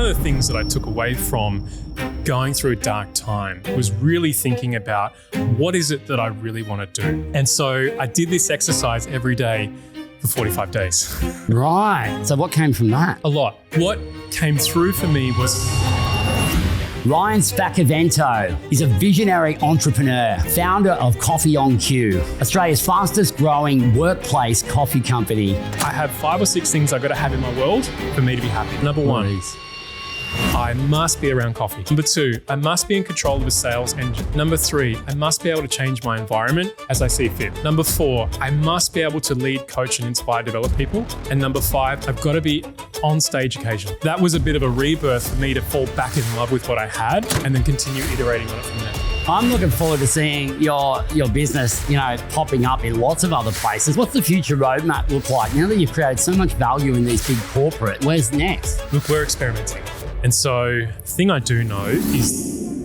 One of the things that I took away from going through a dark time was really thinking about what is it that I really want to do. And so I did this exercise every day for 45 days. Right. So what came from that? A lot. What came through for me was Ryan Spaccavento is a visionary entrepreneur, founder of Coffee on Cue, Australia's fastest growing workplace coffee company. I have 5 or 6 things I've got to have in my world for me to be happy. Number 1, I must be around coffee. Number 2, I must be in control of the sales engine. Number 3, I must be able to change my environment as I see fit. Number 4, I must be able to lead, coach, and inspire, develop people. And number 5, I've got to be on stage occasionally. That was a bit of a rebirth for me to fall back in love with what I had and then continue iterating on it from there. I'm looking forward to seeing your business, popping up in lots of other places. What's the future roadmap look like? Now that you've created so much value in these big corporate, where's next? Look, we're experimenting. And so the thing I do know is...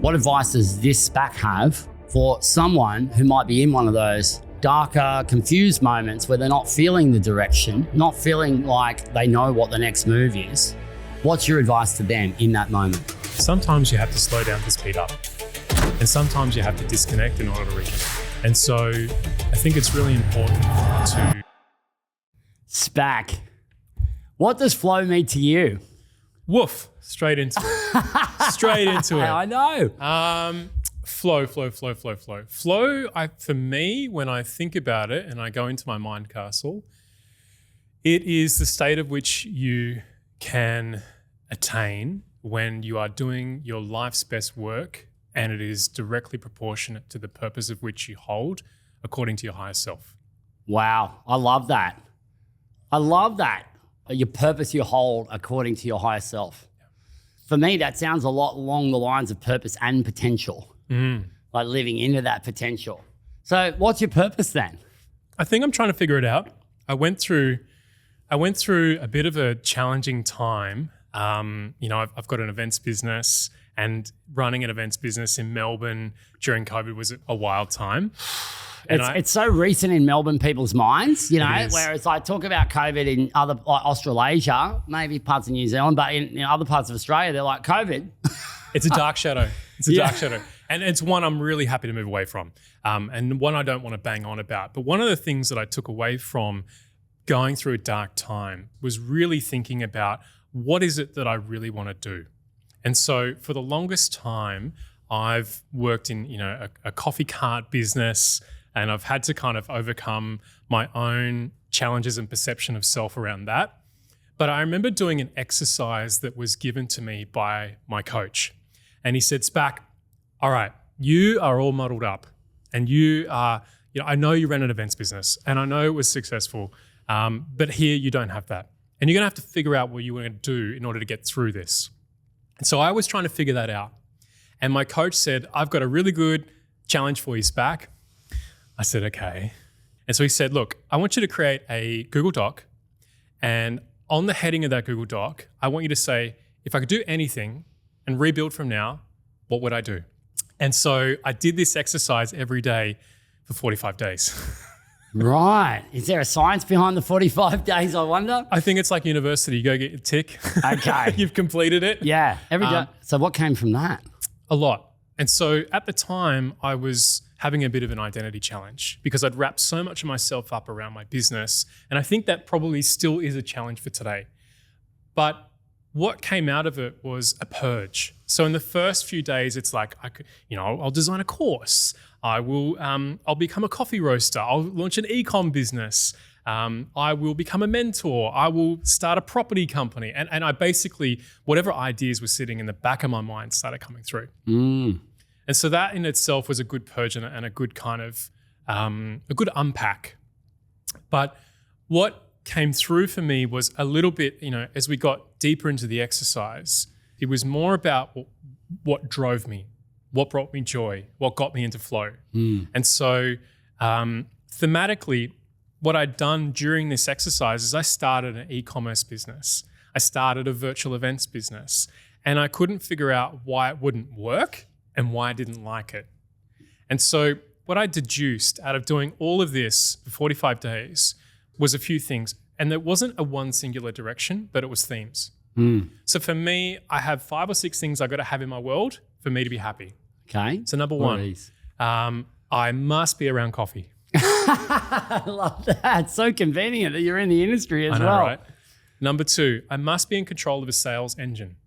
What advice does this SPAC have for someone who might be in one of those darker, confused moments where they're not feeling the direction, not feeling like they know what the next move is? What's your advice to them in that moment? Sometimes you have to slow down to speed up. And sometimes you have to disconnect in order to reconnect. And so I think it's really important to... SPAC. What does flow mean to you? Woof, straight into it. Straight into it. I know. Flow. Flow, for me, when I think about it and I go into my mind castle, it is the state of which you can attain when you are doing your life's best work and it is directly proportionate to the purpose of which you hold according to your higher self. Wow, I love that. I love that. Your purpose you hold according to your higher self. Yeah. For me, that sounds a lot along the lines of purpose and potential, like living into that potential. So what's your purpose then? I think I'm trying to figure it out. I went through a bit of a challenging time. I've got an events business, and running an events business in Melbourne during COVID was a wild time. It's so recent in Melbourne people's minds, whereas I talk about COVID in other, like Australasia, maybe parts of New Zealand, but in other parts of Australia, they're like, COVID. It's a dark shadow. It's a dark shadow. And it's one I'm really happy to move away from, and one I don't want to bang on about. But one of the things that I took away from going through a dark time was really thinking about what is it that I really want to do. And so for the longest time, I've worked in a coffee cart business, and I've had to kind of overcome my own challenges and perception of self around that. But I remember doing an exercise that was given to me by my coach. And he said, Spac, all right, you are all muddled up. And you are, I know you ran an events business and I know it was successful, but here you don't have that. And you're gonna have to figure out what you want to do in order to get through this. And so I was trying to figure that out. And my coach said, I've got a really good challenge for you, Spac. I said, okay. And so he said, look, I want you to create a Google Doc, and on the heading of that Google Doc, I want you to say, if I could do anything and rebuild from now, what would I do? And so I did this exercise every day for 45 days. Right. Is there a science behind the 45 days, I wonder? I think it's like university. You go get your tick. Okay. You've completed it. Yeah. Every day. So what came from that? A lot. And so at the time, I was having a bit of an identity challenge because I'd wrapped so much of myself up around my business. And I think that probably still is a challenge for today. But what came out of it was a purge. So in the first few days, it's like, I'll design a course. I'll become a coffee roaster. I'll launch an e-com business. I will become a mentor. I will start a property company. And I basically, whatever ideas were sitting in the back of my mind started coming through. And so that in itself was a good purge and a good kind of, a good unpack. But what came through for me was a little bit, as we got deeper into the exercise, it was more about what drove me, what brought me joy, what got me into flow. And so thematically, what I'd done during this exercise is I started an e-commerce business. I started a virtual events business, and I couldn't figure out why it wouldn't work and why I didn't like it. And so what I deduced out of doing all of this for 45 days was a few things. And there wasn't a one singular direction, but it was themes. So for me, I have 5 or 6 things I got to have in my world for me to be happy. Okay. So number one, I must be around coffee. I love that. It's so convenient that you're in the industry as well. Right? Number 2, I must be in control of a sales engine.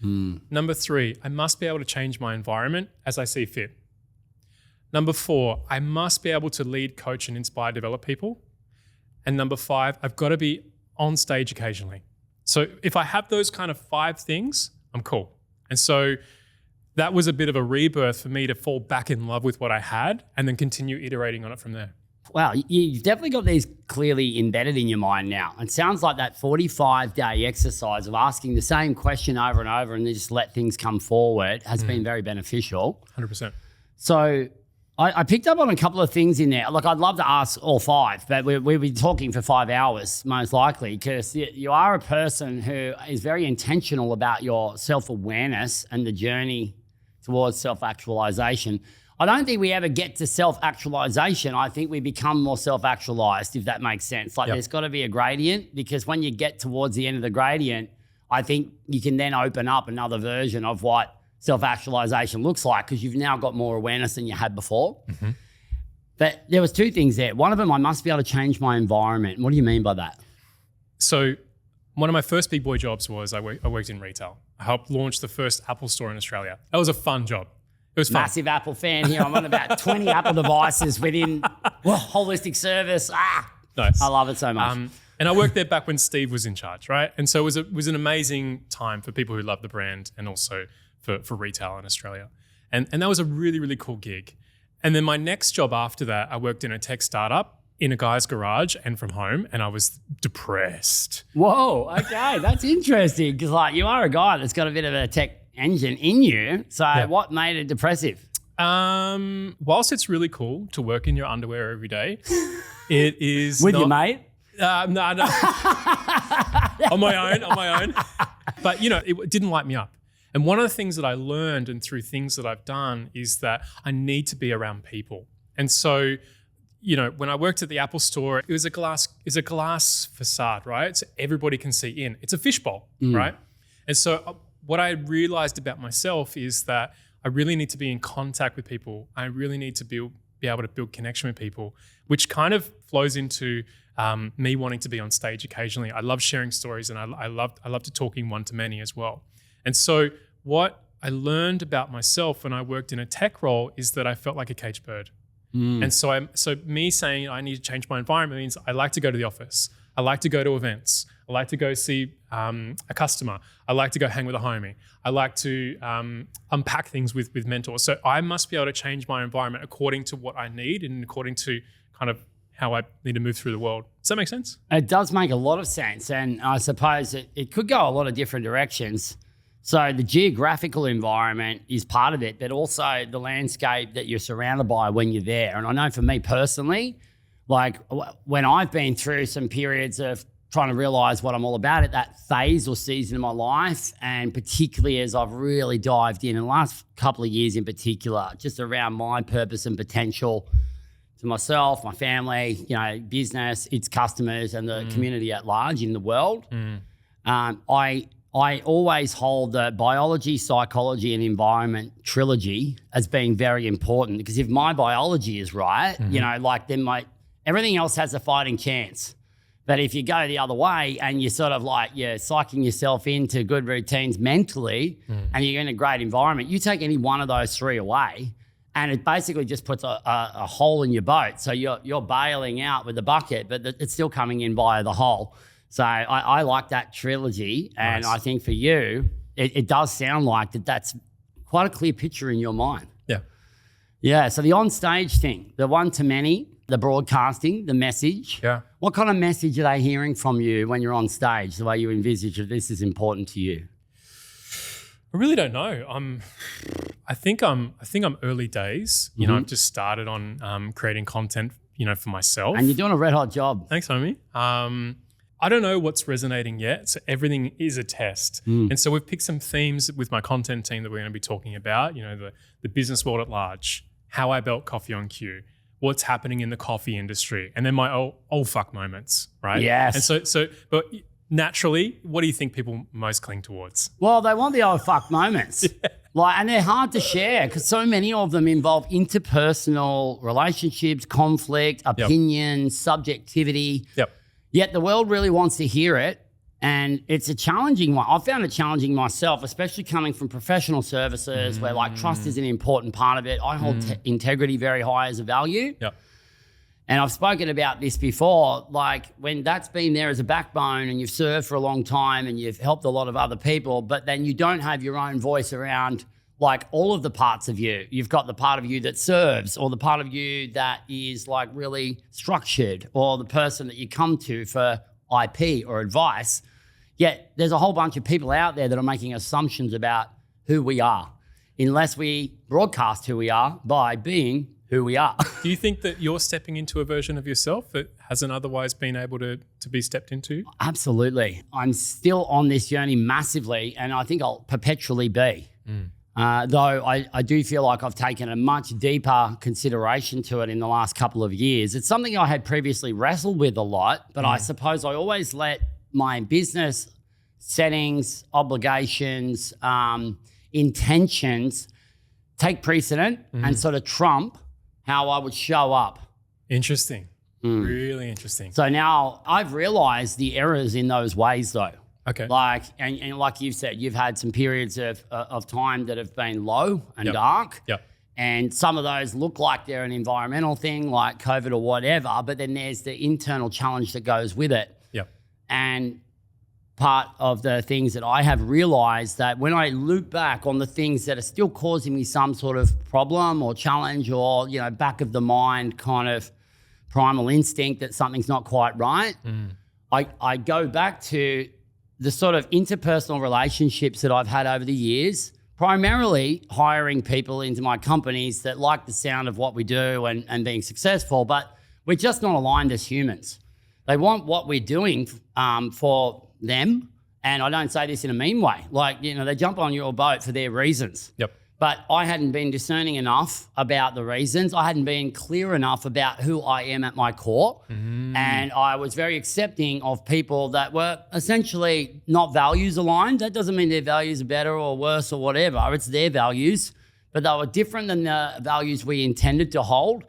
Number 3, I must be able to change my environment as I see fit. Number 4, I must be able to lead, coach, and inspire, develop people. And number 5, I've got to be on stage occasionally. So if I have those kind of 5 things, I'm cool. And so that was a bit of a rebirth for me to fall back in love with what I had and then continue iterating on it from there. Wow, you've definitely got these clearly embedded in your mind now. It sounds like that 45-day exercise of asking the same question over and over and then just let things come forward has been very beneficial. 100%. So I picked up on a couple of things in there. Look, I'd love to ask all 5, but we'll be talking for 5 hours most likely, because you are a person who is very intentional about your self-awareness and the journey towards self-actualization. I don't think we ever get to self-actualization. I think we become more self-actualized, if that makes sense. There's got to be a gradient, because when you get towards the end of the gradient, I think you can then open up another version of what self-actualization looks like, because you've now got more awareness than you had before. But there was 2 things there. One of them, I must be able to change my environment. What do you mean by that? So one of my first big boy jobs was I worked in retail. I helped launch the first Apple store in Australia. That was a fun job. It was fun. Massive Apple fan here. I'm on about 20 Apple devices within holistic service. Nice. I love it so much. And I worked there back when Steve was in charge, right? And so it was an amazing time for people who love the brand and also for retail in Australia. And that was a really, really cool gig. And then my next job after that, I worked in a tech startup in a guy's garage and from home, and I was depressed. Whoa, okay, that's interesting, because you are a guy that's got a bit of a tech engine in you. So what made it depressive? Whilst it's really cool to work in your underwear every day, it is with your mate? No. on my own. But it didn't light me up. And one of the things that I learned and through things that I've done is that I need to be around people. And so, when I worked at the Apple store, it was a glass facade, right? So everybody can see in. It's a fishbowl, right? And so what I realized about myself is that I really need to be in contact with people. I really need to be able to build connection with people, which kind of flows into me wanting to be on stage occasionally. I love sharing stories, and I love to talking one-to-many as well. And so what I learned about myself when I worked in a tech role is that I felt like a caged bird. And so me saying I need to change my environment means I like to go to the office. I like to go to events. I like to go see a customer. I like to go hang with a homie. I like to unpack things with mentors. So I must be able to change my environment according to what I need and according to kind of how I need to move through the world. Does that make sense? It does make a lot of sense. And I suppose it could go a lot of different directions. So the geographical environment is part of it, but also the landscape that you're surrounded by when you're there. And I know for me personally, when I've been through some periods of trying to realize what I'm all about at that phase or season of my life, and particularly as I've really dived in the last couple of years in particular, just around my purpose and potential to myself, my family, business, its customers, and the community at large in the world. I always hold the biology, psychology, and environment trilogy as being very important, because if my biology is right, then everything else has a fighting chance. But if you go the other way and you're sort of you're psyching yourself into good routines mentally and you're in a great environment, you take any one of those 3 away and it basically just puts a hole in your boat. So you're bailing out with the bucket, but it's still coming in via the hole. So I like that trilogy. And nice. I think for you, it does sound like that's quite a clear picture in your mind. Yeah. Yeah. So the on-stage thing, the one-to-many, the broadcasting, the message. Yeah. What kind of message are they hearing from you when you're on stage, the way you envisage that this is important to you? I really don't know. I think I'm early days. I've just started on creating content, for myself. And you're doing a red hot job. Thanks, homie. I don't know what's resonating yet. So everything is a test. And so we've picked some themes with my content team that we're going to be talking about, the business world at large, how I built coffee on cue, what's happening in the coffee industry, and then my oh fuck moments, right? Yes. And so but naturally, what do you think people most cling towards? Well, they want the old fuck moments. And they're hard to share because so many of them involve interpersonal relationships, conflict, opinions, subjectivity. Yep. Yet the world really wants to hear it. And it's a challenging one. I found it challenging myself, especially coming from professional services where trust is an important part of it. I hold integrity very high as a value. Yep. And I've spoken about this before, when that's been there as a backbone and you've served for a long time and you've helped a lot of other people, but then you don't have your own voice around all of the parts of you. You've got the part of you that serves, or the part of you that is really structured, or the person that you come to for IP or advice. Yet there's a whole bunch of people out there that are making assumptions about who we are, unless we broadcast who we are by being who we are. Do you think that you're stepping into a version of yourself that hasn't otherwise been able to be stepped into? Absolutely. I'm still on this journey massively, and I think I'll perpetually be. Though I do feel like I've taken a much deeper consideration to it in the last couple of years. It's something I had previously wrestled with a lot, but I suppose I always let my business settings, obligations, intentions take precedent and sort of trump how I would show up. Interesting. Really interesting. So now I've realized the errors in those ways though. Okay. And like you've said, you've had some periods of time that have been low and dark. Yep. And some of those look like they're an environmental thing like COVID or whatever, but then there's the internal challenge that goes with it. Yep. And part of the things that I have realized that when I look back on the things that are still causing me some sort of problem or challenge or, back of the mind kind of primal instinct that something's not quite right, I go back to the sort of interpersonal relationships that I've had over the years, primarily hiring people into my companies that like the sound of what we do and being successful, but we're just not aligned as humans. They want what we're doing for them, and I don't say this in a mean way. They jump on your boat for their reasons. Yep. But I hadn't been discerning enough about the reasons. I hadn't been clear enough about who I am at my core. And I was very accepting of people that were essentially not values aligned. That doesn't mean their values are better or worse or whatever. It's their values, but they were different than the values we intended to hold.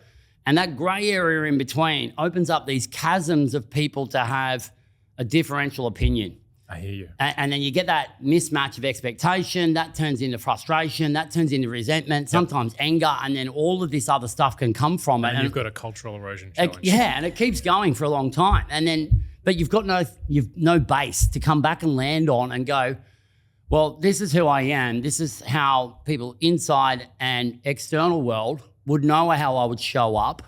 And that gray area in between opens up these chasms of people to have a differential opinion. I hear you. And then you get that mismatch of expectation, that turns into frustration, that turns into resentment, sometimes anger, and then all of this other stuff can come from it. And you've got a cultural erosion challenge. And it keeps going for a long time. But you've got no base to come back and land on and go, well, this is who I am. This is how people inside and external world would know how I would show up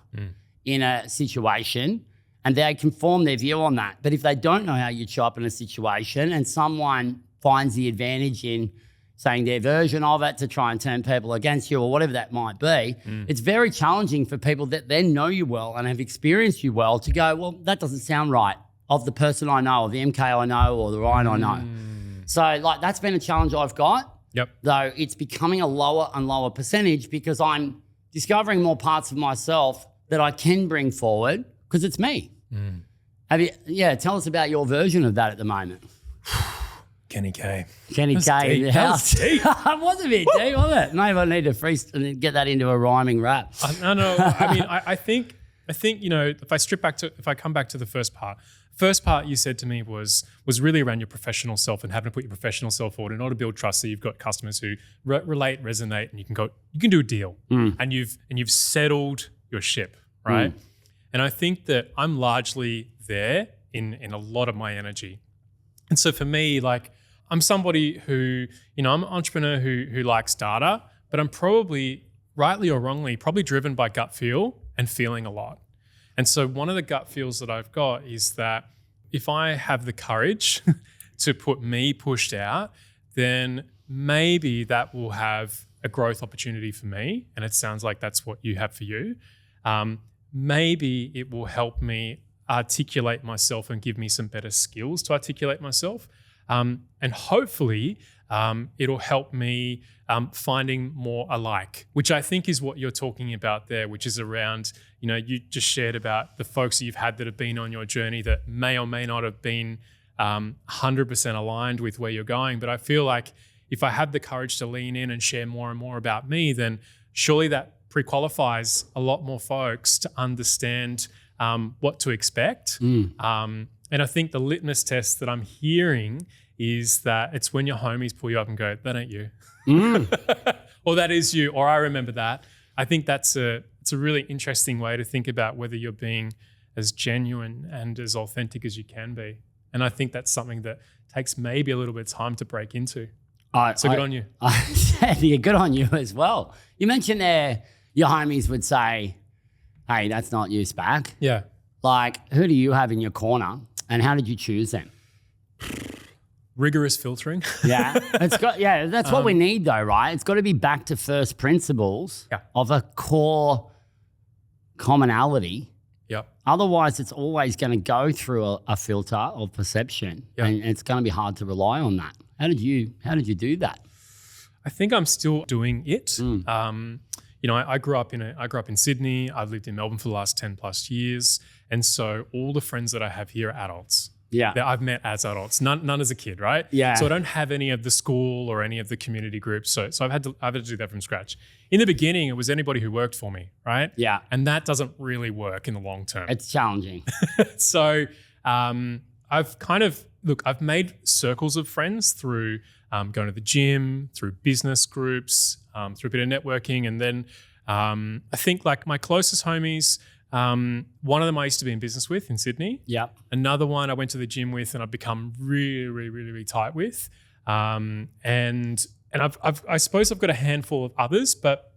in a situation. And they can form their view on that. But if they don't know how you'd show up in a situation and someone finds the advantage in saying their version of it to try and turn people against you or whatever that might be, it's very challenging for people that then know you well and have experienced you well to go, well, that doesn't sound right of the person I know, of the MK I know or the Ryan I know. So that's been a challenge I've got. Yep. Though it's becoming a lower and lower percentage because I'm discovering more parts of myself that I can bring forward because it's me. Tell us about your version of that at the moment. Kenny K. Kenny K in the house. It was a bit deep, wasn't it? Maybe I need to get that into a rhyming rap. No. I mean, I think if I come back to the first part you said to me was really around your professional self and having to put your professional self forward in order to build trust. So you've got customers who relate, resonate, and you can do a deal, and you've settled your ship, right? And I think that I'm largely there in a lot of my energy. And so for me, I'm somebody who, I'm an entrepreneur who likes data, but I'm probably, rightly or wrongly, probably driven by gut feel and feeling a lot. And so one of the gut feels that I've got is that if I have the courage to put me pushed out, then maybe that will have a growth opportunity for me. And it sounds like that's what you have for you. Maybe it will help me articulate myself and give me some better skills to articulate myself. And hopefully it'll help me finding more alike, which I think is what you're talking about there, which is around, you just shared about the folks that you've had that have been on your journey that may or may not have been 100% aligned with where you're going. But I feel like if I have the courage to lean in and share more and more about me, then surely that pre-qualifies a lot more folks to understand what to expect. And I think the litmus test that I'm hearing is that it's when your homies pull you up and go, that ain't you. Or that is you, or I remember that. I think it's a really interesting way to think about whether you're being as genuine and as authentic as you can be. And I think that's something that takes maybe a little bit of time to break into. So good on you. Yeah, good on you as well. You mentioned there your homies would say, hey, that's not you, Spac. Yeah. Like, who do you have in your corner and how did you choose them? Rigorous filtering. That's what we need though, right? It's got to be back to first principles of a core commonality. Yep. Otherwise, it's always going to go through a filter of perception, and it's going to be hard to rely on that. How did you do that? I think I'm still doing it. I grew up in Sydney. I've lived in Melbourne for the last 10 plus years, and so all the friends that I have here are adults. That I've met as adults, none as a kid, right? Yeah. So I don't have any of the school or any of the community groups. So I've had to do that from scratch. In the beginning, it was anybody who worked for me, right? Yeah. And that doesn't really work in the long term. It's challenging. So I've made circles of friends through going to the gym, through business groups, through a bit of networking. And then I think like my closest homies, one of them I used to be in business with in Sydney. Yeah. Another one I went to the gym with and I've become really, really, really, really tight with. And I suppose I've got a handful of others, but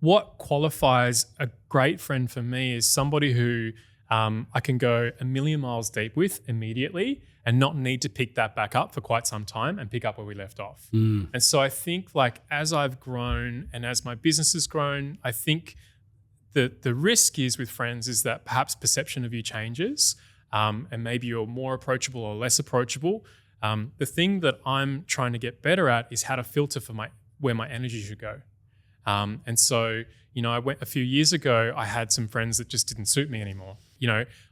what qualifies a great friend for me is somebody who I can go a million miles deep with immediately and not need to pick that back up for quite some time and pick up where we left off. And so I think like as I've grown and as my business has grown, I think the risk is with friends is that perhaps perception of you changes and maybe you're more approachable or less approachable. The thing that I'm trying to get better at is how to filter for where my energy should go. And so, I went a few years ago, I had some friends that just didn't suit me anymore.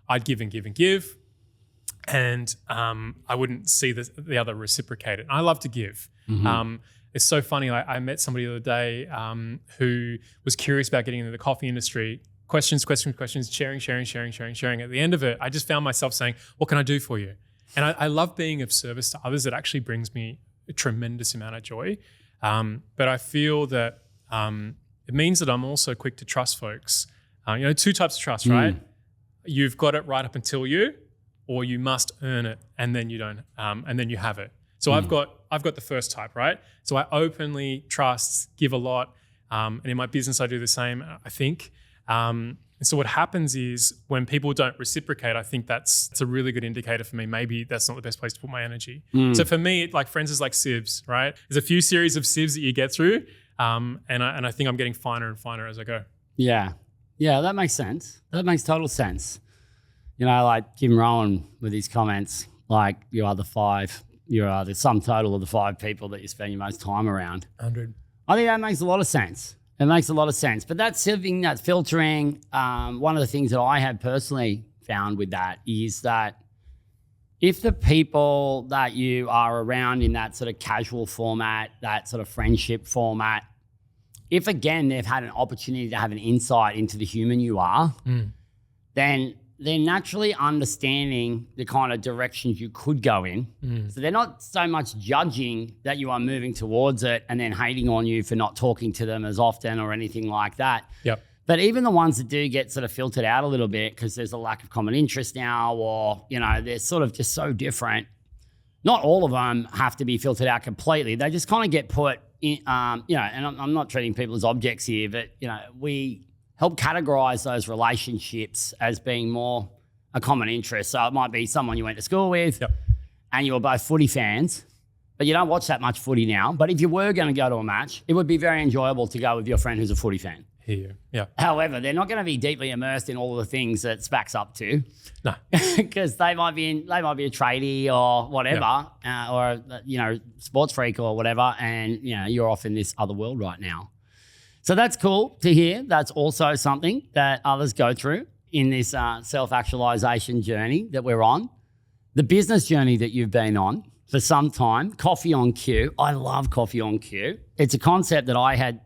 I'd give and give and give, and I wouldn't see the other reciprocate it. I love to give. It's so funny. I met somebody the other day who was curious about getting into the coffee industry. Questions, sharing. At the end of it, I just found myself saying, what can I do for you? And I love being of service to others. It actually brings me a tremendous amount of joy. But I feel that it means that I'm also quick to trust folks. Two types of trust, right? You've got it right up until you, or you must earn it and then you don't, and then you have it. So I've got the first type, right? So I openly trust, give a lot, and in my business I do the same, I think. And so what happens is when people don't reciprocate, I think that's a really good indicator for me. Maybe that's not the best place to put my energy. So for me, like friends is like sieves, right? There's a few series of sieves that you get through, and I think I'm getting finer and finer as I go. Yeah, that makes sense. That makes total sense. Like Jim Rohn with his comments, like you are the sum total of the 5 people that you spend your most time around. 100. I think that makes a lot of sense. It makes a lot of sense. But that's sieving, that's filtering. One of the things that I have personally found with that is that if the people that you are around in that sort of casual format, that sort of friendship format, if again they've had an opportunity to have an insight into the human you are, then they're naturally understanding the kind of directions you could go in. So they're not so much judging that you are moving towards it and then hating on you for not talking to them as often or anything like that. Yep. But even the ones that do get sort of filtered out a little bit because there's a lack of common interest now, or, they're sort of just so different. Not all of them have to be filtered out completely. They just kind of get put in, and I'm not treating people as objects here, but, we help categorize those relationships as being more a common interest. So it might be someone you went to school with and you were both footy fans, but you don't watch that much footy now. But if you were going to go to a match, it would be very enjoyable to go with your friend who's a footy fan. Yeah. However, they're not going to be deeply immersed in all of the things that Spac's up to. No. Because they might be a tradie or whatever, or sports freak or whatever, and you're off in this other world right now. So that's cool to hear. That's also something that others go through in this self-actualization journey that we're on. The business journey that you've been on for some time, coffee on cue. I love coffee on cue. It's a concept that I had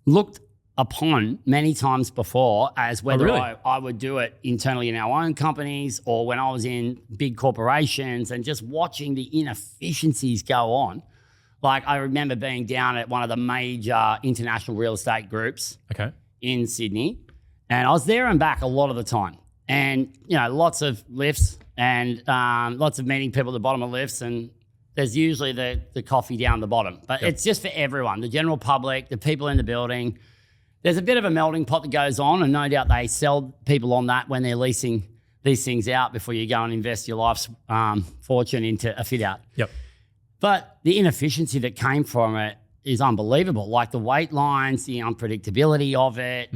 looked upon many times before as whether really? I would do it internally in our own companies or when I was in big corporations, and just watching the inefficiencies go on. Like, I remember being down at one of the major international real estate groups in Sydney, and I was there and back a lot of the time. And, lots of lifts and lots of meeting people at the bottom of lifts, and there's usually the coffee down the bottom. But it's just for everyone, the general public, the people in the building. There's a bit of a melting pot that goes on, and no doubt they sell people on that when they're leasing these things out before you go and invest your life's fortune into a fit out. Yep. But the inefficiency that came from it is unbelievable. Like the wait lines, the unpredictability of it,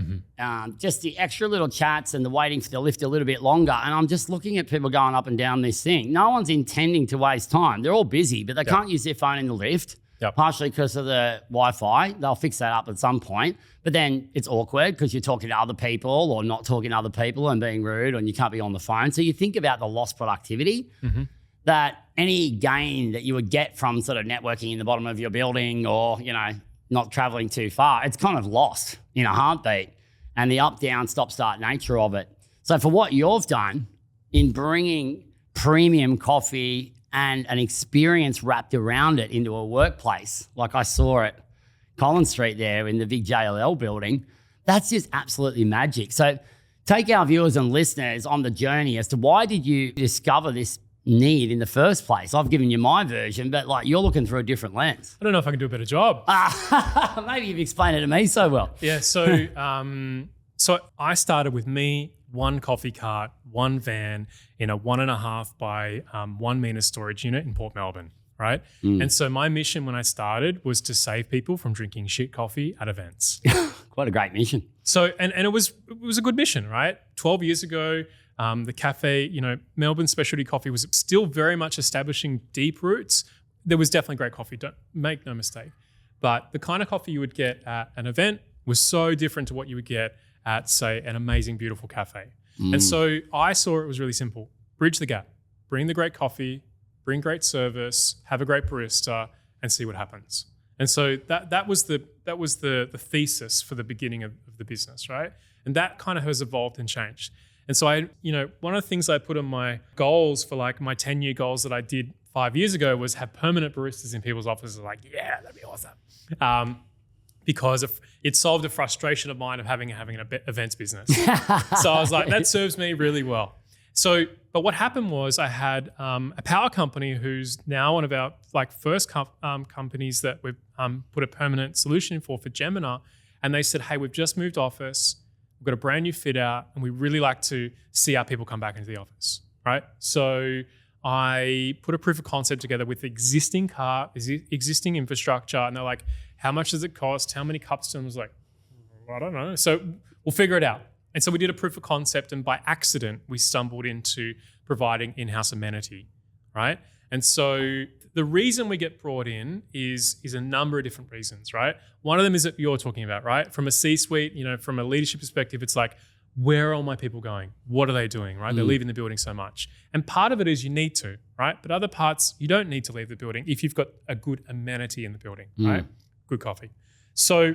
just the extra little chats and the waiting for the lift a little bit longer. And I'm just looking at people going up and down this thing. No one's intending to waste time. They're all busy, but they can't use their phone in the lift. Partially because of the Wi-Fi. They'll fix that up at some point. But then it's awkward because you're talking to other people or not talking to other people and being rude, and you can't be on the phone. So you think about the lost productivity, that any gain that you would get from sort of networking in the bottom of your building or, not traveling too far, it's kind of lost in a heartbeat, and the up, down, stop, start nature of it. So for what you've done in bringing premium coffee and an experience wrapped around it into a workplace, like I saw at Collins Street there in the big JLL building, that's just absolutely magic. So take our viewers and listeners on the journey as to why did you discover this need in the first place? I've given you my version, but like you're looking through a different lens. I don't know if I can do a better job. Maybe you've explained it to me so well. Yeah, so so I started with me, one coffee cart, one van in a 1.5 by 1 meter storage unit in Port Melbourne, right? And so my mission when I started was to save people from drinking shit coffee at events. Quite a great mission. So, and it was a good mission, right? 12 years ago, the cafe, Melbourne specialty coffee was still very much establishing deep roots. There was definitely great coffee, don't make no mistake. But the kind of coffee you would get at an event was so different to what you would get at, say, an amazing, beautiful cafe. And so I saw it was really simple. Bridge the gap. Bring the great coffee, bring great service, have a great barista, and see what happens. And so that was the thesis for the beginning of the business, right? And that kind of has evolved and changed. And so one of the things I put on my goals for like my 10-year goals that I did 5 years ago was have permanent baristas in people's offices. Like, yeah, that'd be awesome. Because it solved a frustration of mine of having an events business. So I was like, that serves me really well. So, but what happened was I had a power company who's now one of our first companies that we've put a permanent solution for Gemini. And they said, hey, we've just moved office. We've got a brand new fit out, and we really like to see our people come back into the office, right? So I put a proof of concept together with existing infrastructure, and they're like, how much does it cost? How many cups? And I was like, I don't know. So we'll figure it out. And so we did a proof of concept, and by accident, we stumbled into providing in-house amenity, right? And so the reason we get brought in is a number of different reasons, right? One of them is that you're talking about, right? From a C-suite, from a leadership perspective, it's like, where are all my people going? What are they doing, right? They're leaving the building so much. And part of it is you need to, right? But other parts, you don't need to leave the building if you've got a good amenity in the building, right? Good coffee. So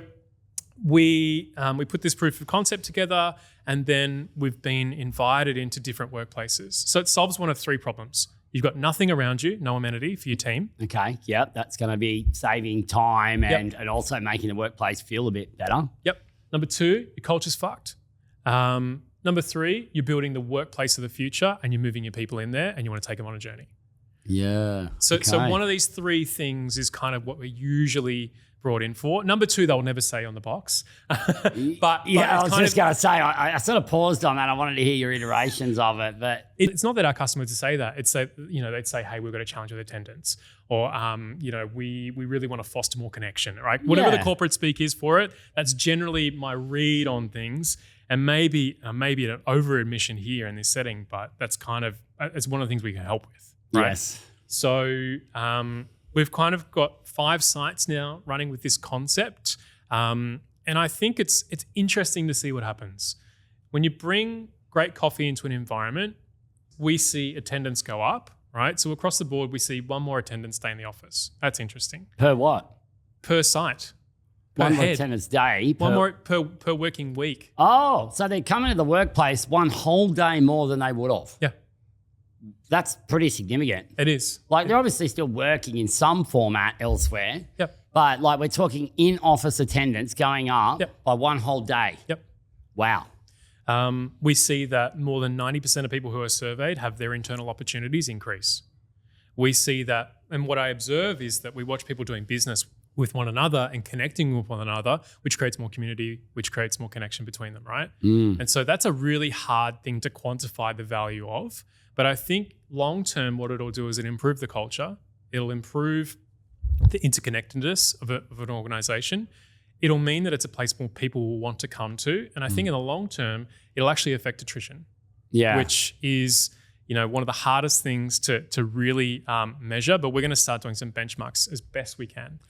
we put this proof of concept together, and then we've been invited into different workplaces. So it solves one of three problems. You've got nothing around you, no amenity for your team. Okay, yep, that's going to be saving time and also making the workplace feel a bit better. Yep. Number 2, your culture's fucked. Number 3, you're building the workplace of the future, and you're moving your people in there, and you want to take them on a journey. Yeah. So one of these 3 things is kind of what we're usually brought in for. Number 2, they'll never say on the box. but I was just going to say, I sort of paused on that. I wanted to hear your iterations of it, but it's not that our customers would say that. It's that, they'd say, hey, we've got a challenge with attendance, or we really want to foster more connection, right? Whatever the corporate speak is for it, that's generally my read on things. And maybe an over admission here in this setting, but that's kind of, it's one of the things we can help with, right? Yes. So we've kind of got 5 sites now running with this concept. And I think it's interesting to see what happens. When you bring great coffee into an environment, we see attendance go up right? So across the board, we see one more attendance day in the office. That's interesting. Per what? Per site. Per One more head. attendance day. One more per working week. Oh, so they're coming to the workplace one whole day more than they would have. Yeah. That's pretty significant. It is. Like they're obviously still working in some format elsewhere. Yep. But like we're talking in-office attendance going up Yep. by one whole day. Yep. Wow. We see that more than 90% of people who are surveyed have their internal opportunities increase. We see that, and what I observe is that we watch people doing business with one another and connecting with one another, which creates more community, which creates more connection between them, right? And so that's a really hard thing to quantify the value of. But I think long-term, what it'll do is it'll improve the culture. It'll improve the interconnectedness of an organization. It'll mean that it's a place more people will want to come to. And I think in the long term, it'll actually affect attrition, which is, one of the hardest things to really measure. But we're going to start doing some benchmarks as best we can,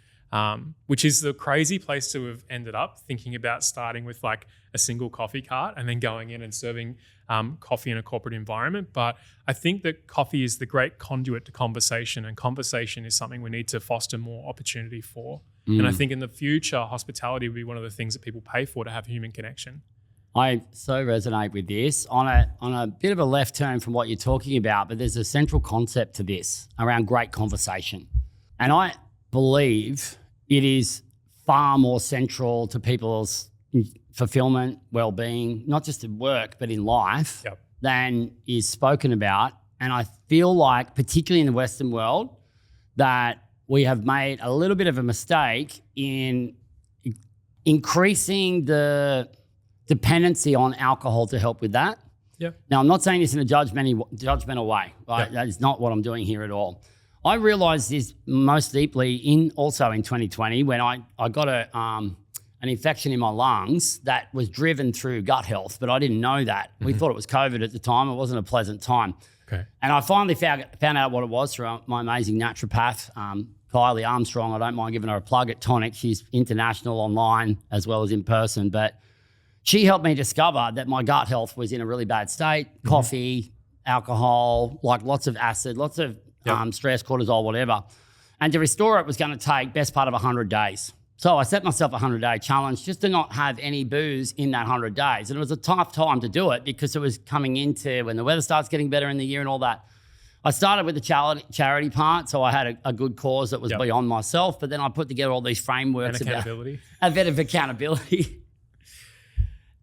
which is the crazy place to have ended up, thinking about starting with like a single coffee cart and then going in and serving coffee in a corporate environment. But I think that coffee is the great conduit to conversation, and conversation is something we need to foster more opportunity for. And I think in the future, hospitality will be one of the things that people pay for, to have human connection. I so resonate with this on a bit of a left turn from what you're talking about, but there's a central concept to this around great conversation. And I believe it is far more central to people's fulfillment, well-being, not just in work, but in life, than is spoken about. And I feel like, particularly in the Western world, that we have made a little bit of a mistake in increasing the dependency on alcohol to help with that. Now, I'm not saying this in a judgmental way. Right? That is not what I'm doing here at all. I realized this most deeply also in 2020 when I got an infection in my lungs that was driven through gut health, but I didn't know that. We thought it was COVID at the time. It wasn't a pleasant time. And I finally found out what it was through my amazing naturopath, Kylie Armstrong. I don't mind giving her a plug at Tonic. She's international online as well as in person. But she helped me discover that my gut health was in a really bad state. Coffee, alcohol, like lots of acid, lots of stress, cortisol, whatever. And to restore it was going to take best part of 100 days. So I set myself a 100-day challenge just to not have any booze in that 100 days. And it was a tough time to do it because it was coming into when the weather starts getting better in the year and all that. I started with the charity part, so I had a good cause that was beyond myself, but then I put together all these frameworks and accountability. A bit of accountability.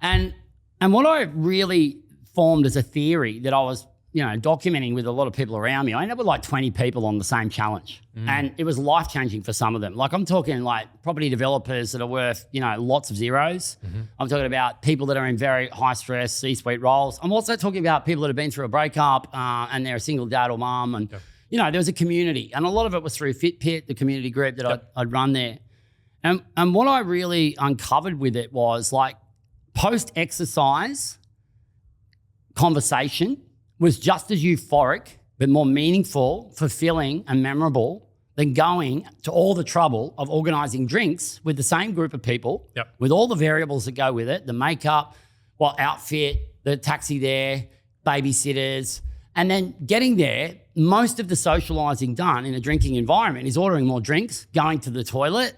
And what I really formed as a theory that I was documenting with a lot of people around me, I ended up with like 20 people on the same challenge. And it was life-changing for some of them. Like I'm talking like property developers that are worth, lots of zeros. I'm talking about people that are in very high-stress C-suite roles. I'm also talking about people that have been through a breakup and they're a single dad or mom. And, there was a community. And a lot of it was through FitPit, the community group that I'd run there. And what I really uncovered with it was like post-exercise conversation was just as euphoric, but more meaningful, fulfilling, and memorable than going to all the trouble of organising drinks with the same group of people, with all the variables that go with it, the makeup, outfit, the taxi there, babysitters, and then getting there, most of the socialising done in a drinking environment is ordering more drinks, going to the toilet.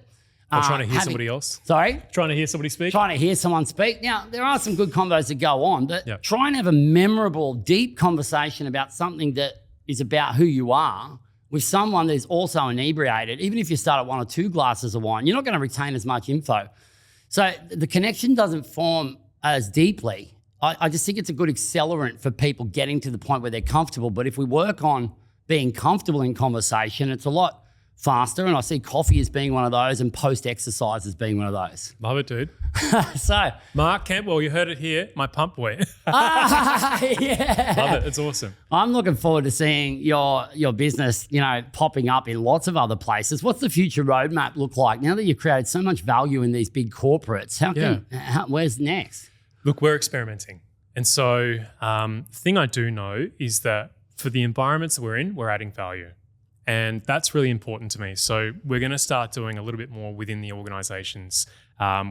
Or trying to hear somebody else. Sorry? Trying to hear somebody speak. Trying to hear someone speak. Now, there are some good combos that go on, but try and have a memorable, deep conversation about something that is about who you are with someone that is also inebriated. Even if you start at 1 or 2 glasses of wine, you're not going to retain as much info. So the connection doesn't form as deeply. I just think it's a good accelerant for people getting to the point where they're comfortable. But if we work on being comfortable in conversation, it's a lot faster, and I see coffee as being one of those and post-exercise as being one of those. Love it, dude. So, Mark Campbell, you heard it here, my pump boy. yeah. Love it, it's awesome. I'm looking forward to seeing your business, popping up in lots of other places. What's the future roadmap look like now that you've created so much value in these big corporates? Where's next? Look, we're experimenting. And so the thing I do know is that for the environments that we're in, we're adding value. And that's really important to me. So we're going to start doing a little bit more within the organizations.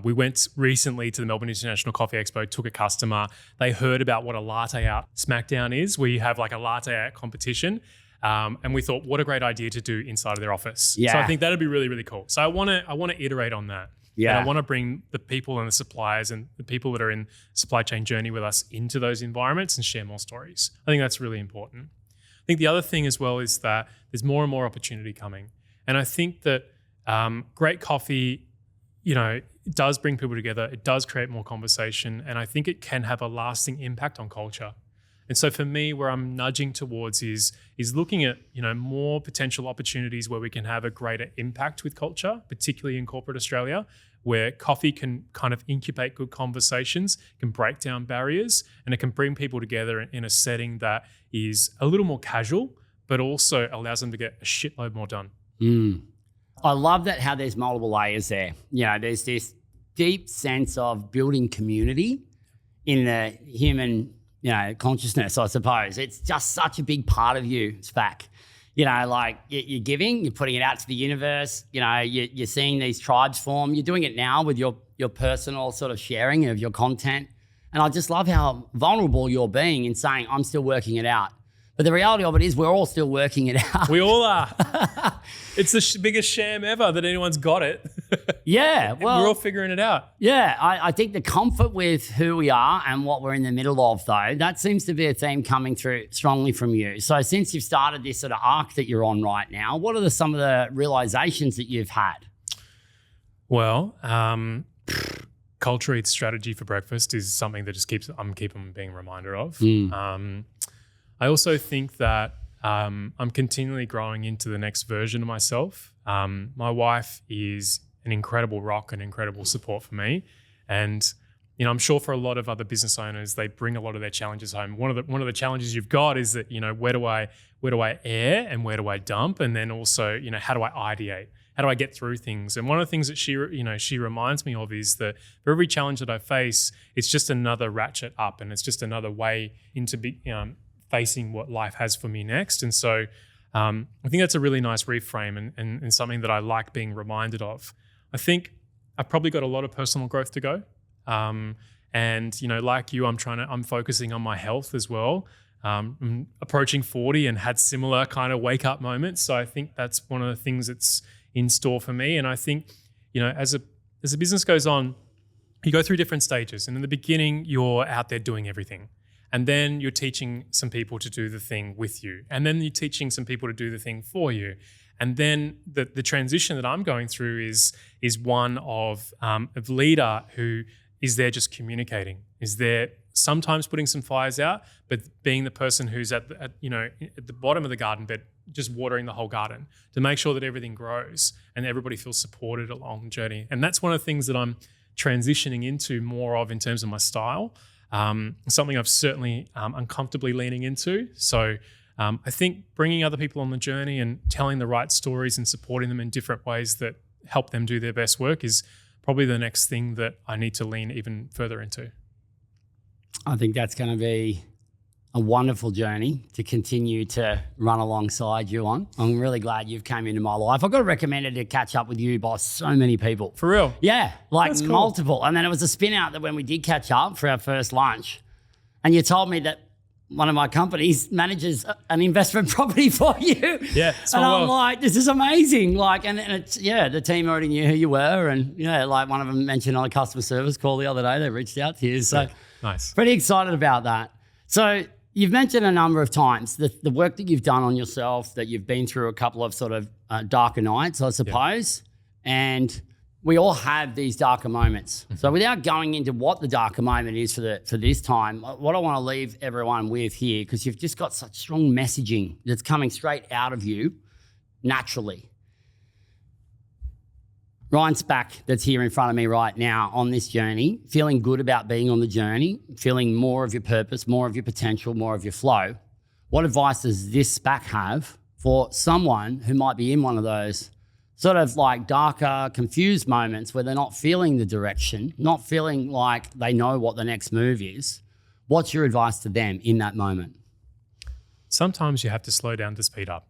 We went recently to the Melbourne International Coffee Expo, took a customer. They heard about what a latte art smackdown is, where you have like a latte art competition. And we thought, what a great idea to do inside of their office. Yeah. So I think that'd be really, really cool. So I want to iterate on that. Yeah. And I want to bring the people and the suppliers and the people that are in supply chain journey with us into those environments and share more stories. I think that's really important. I think the other thing as well is that there's more and more opportunity coming. And I think that great coffee, it does bring people together. It does create more conversation. And I think it can have a lasting impact on culture. And so for me, where I'm nudging towards is looking at, more potential opportunities where we can have a greater impact with culture, particularly in corporate Australia, where coffee can kind of incubate good conversations, can break down barriers, and it can bring people together in a setting that is a little more casual, but also allows them to get a shitload more done. I love that how there's multiple layers there. There's this deep sense of building community in the human consciousness, I suppose. It's just such a big part of you, Spac. Like you're giving, you're putting it out to the universe, you're seeing these tribes form. You're doing it now with your personal sort of sharing of your content. And I just love how vulnerable you're being in saying, I'm still working it out. But the reality of it is we're all still working it out. We all are. It's the biggest sham ever that anyone's got it. Yeah. Well, we're all figuring it out. Yeah. I think the comfort with who we are and what we're in the middle of, though, that seems to be a theme coming through strongly from you. So since you've started this sort of arc that you're on right now, what are some of the realizations that you've had? Well, culture eats strategy for breakfast is something that I'm keeping being reminded of. I also think that I'm continually growing into the next version of myself. My wife is an incredible rock and incredible support for me. And, I'm sure for a lot of other business owners, they bring a lot of their challenges home. One of the challenges you've got is that, where do I air and where do I dump? And then also, how do I ideate? How do I get through things? And one of the things that she reminds me of is that for every challenge that I face, it's just another ratchet up, and it's just another way into facing what life has for me next. And so I think that's a really nice reframe and something that I like being reminded of. I think I've probably got a lot of personal growth to go. And like you, I'm focusing on my health as well. I'm approaching 40 and had similar kind of wake up moments. So I think that's one of the things that's in store for me. And I think, as a business goes on, you go through different stages. And in the beginning, you're out there doing everything. And then you're teaching some people to do the thing with you. And then you're teaching some people to do the thing for you. And then the transition that I'm going through is one of leader who is there just communicating, is there sometimes putting some fires out, but being the person who's at the bottom of the garden bed, just watering the whole garden to make sure that everything grows and everybody feels supported along the journey. And that's one of the things that I'm transitioning into more of in terms of my style. Something I've certainly uncomfortably leaning into. So I think bringing other people on the journey and telling the right stories and supporting them in different ways that help them do their best work is probably the next thing that I need to lean even further into. I think that's going to be a wonderful journey to continue to run alongside you on. I'm really glad you've came into my life. I got recommended to catch up with you by so many people. For real? Yeah, That's cool. Multiple. And then it was a spin out that when we did catch up for our first lunch, and you told me that one of my companies manages an investment property for you. Yeah. And I'm like, this is amazing. And it's, the team already knew who you were. And, one of them mentioned on a customer service call the other day, they reached out to you. So nice. Pretty excited about that. So you've mentioned a number of times the work that you've done on yourself, that you've been through a couple of sort of darker nights, I suppose. Yeah. And we all have these darker moments. Mm-hmm. So without going into what the darker moment is for this time, what I want to leave everyone with here, because you've just got such strong messaging that's coming straight out of you naturally. Ryan Spac, that's here in front of me right now on this journey, feeling good about being on the journey, feeling more of your purpose, more of your potential, more of your flow. What advice does this Spac have for someone who might be in one of those sort of like darker, confused moments where they're not feeling the direction, not feeling like they know what the next move is? What's your advice to them in that moment? Sometimes you have to slow down to speed up.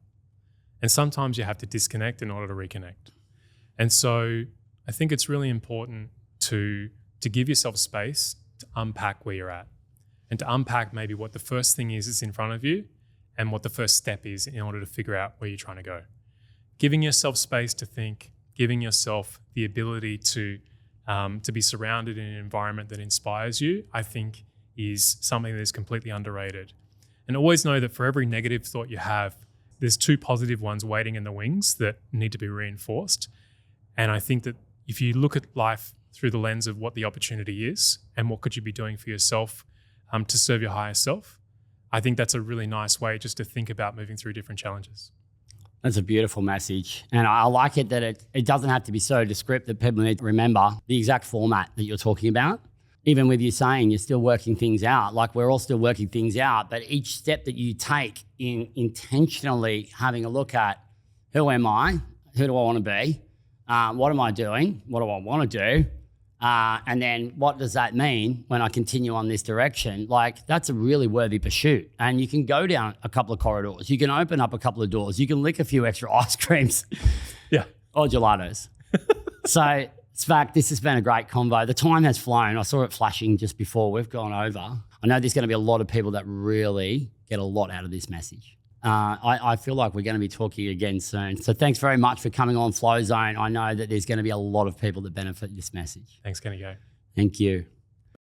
And sometimes you have to disconnect in order to reconnect. And so I think it's really important to give yourself space to unpack where you're at and to unpack maybe what the first thing is in front of you and what the first step is in order to figure out where you're trying to go. Giving yourself space to think, giving yourself the ability to be surrounded in an environment that inspires you, I think is something that is completely underrated. And always know that for every negative thought you have, there's 2 positive ones waiting in the wings that need to be reinforced. And I think that if you look at life through the lens of what the opportunity is and what could you be doing for yourself to serve your higher self, I think that's a really nice way just to think about moving through different challenges. That's a beautiful message. And I like it that it doesn't have to be so descriptive. People need to remember the exact format that you're talking about. Even with you saying you're still working things out, like we're all still working things out, but each step that you take in intentionally having a look at who am I, who do I want to be, what am I doing, what do I want to do, and then what does that mean when I continue on this direction? Like that's a really worthy pursuit. And you can go down a couple of corridors, you can open up a couple of doors, you can lick a few extra ice creams, or gelatos. So Spac, this has been a great convo. The time has flown. I saw it flashing just before we've gone over. I know there's going to be a lot of people that really get a lot out of this message. I feel like we're going to be talking again soon. So thanks very much for coming on Flow Zone. I know that there's going to be a lot of people that benefit this message. Thanks, Kenny. Thank you.